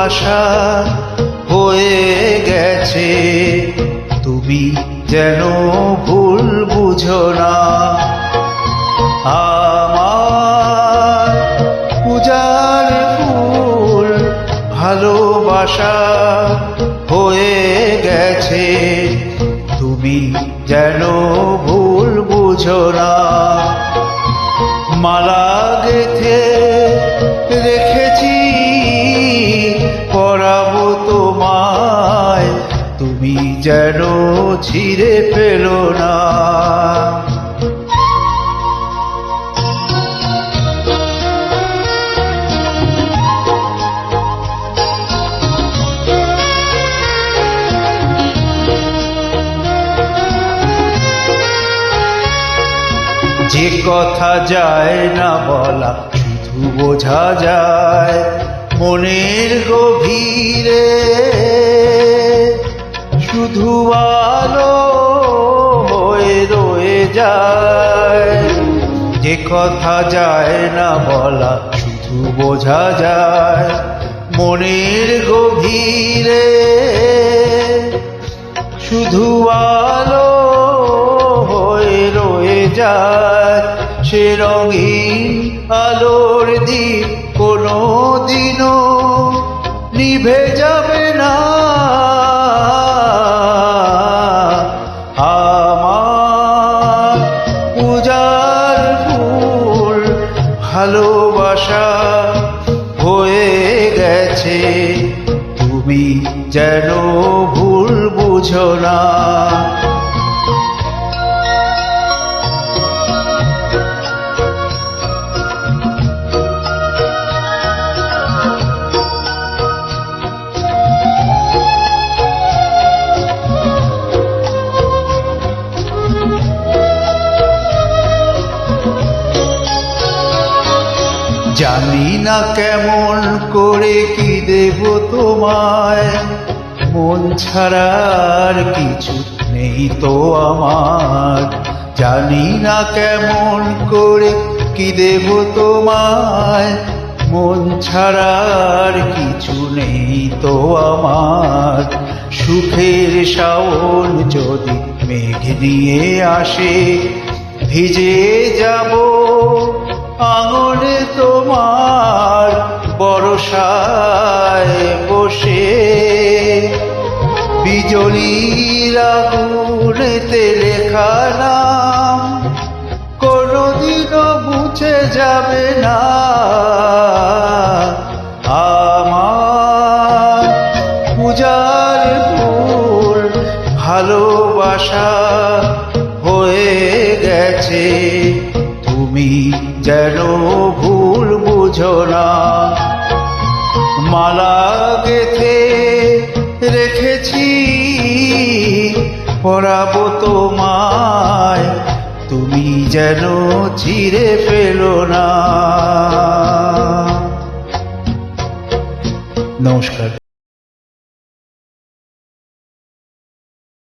ভালোবাসা হয়ে গেছে, তুমি যেন ভুল বুঝো না। আমার পূজার ফুল ভালোবাসা হয়ে গেছে, তুমি যেন ভুল বুঝো না। মালা গেথে রেখেছি পরাবো তোমায়, তুমি যেন ছিঁড়ে ফেলো না। যে কথা যায় না বলা শুধু বোঝা যায় মনের গভীরে, শুধু আলো হয়ে রয়ে যায়। যে কথা যায় না বলা শুধু বোঝা যায় মনের গভীরে, শুধু আলো হয়ে রয়ে যায়। সে রঙিন আলোর দ্বীপ কোনো দিনও নিভে যাবে না। আমার পূজার ফুল ভালোবাসা হয়ে গেছে, তুমি যেন ভুল বুঝো না। জানি না কেমন করে কি দেব তোমায়, মন ছাড়ার কিছু নেই তো আমার। জানি না কেমন করে কি দেব তোমায়, মন ছাড়ার কিছু নেই তো আমার। সুখের শাওন যদি মেঘ নিয়ে আসে, ভিজে যাব আঙুলে তোমার বরসায় বসে। বিজলির আগুনেতে লেখা নাম কোনদিনও মুছে যাবে না। আমার পূজার ফুল ভালোবাসা হয়ে গেছে, তুমি যেন ভুল বুঝো না। মালা গেথে রেখেছি পরাবো তোমায়, তুমি যেন ছিঁড়ে ফেলো না। নমস্কার।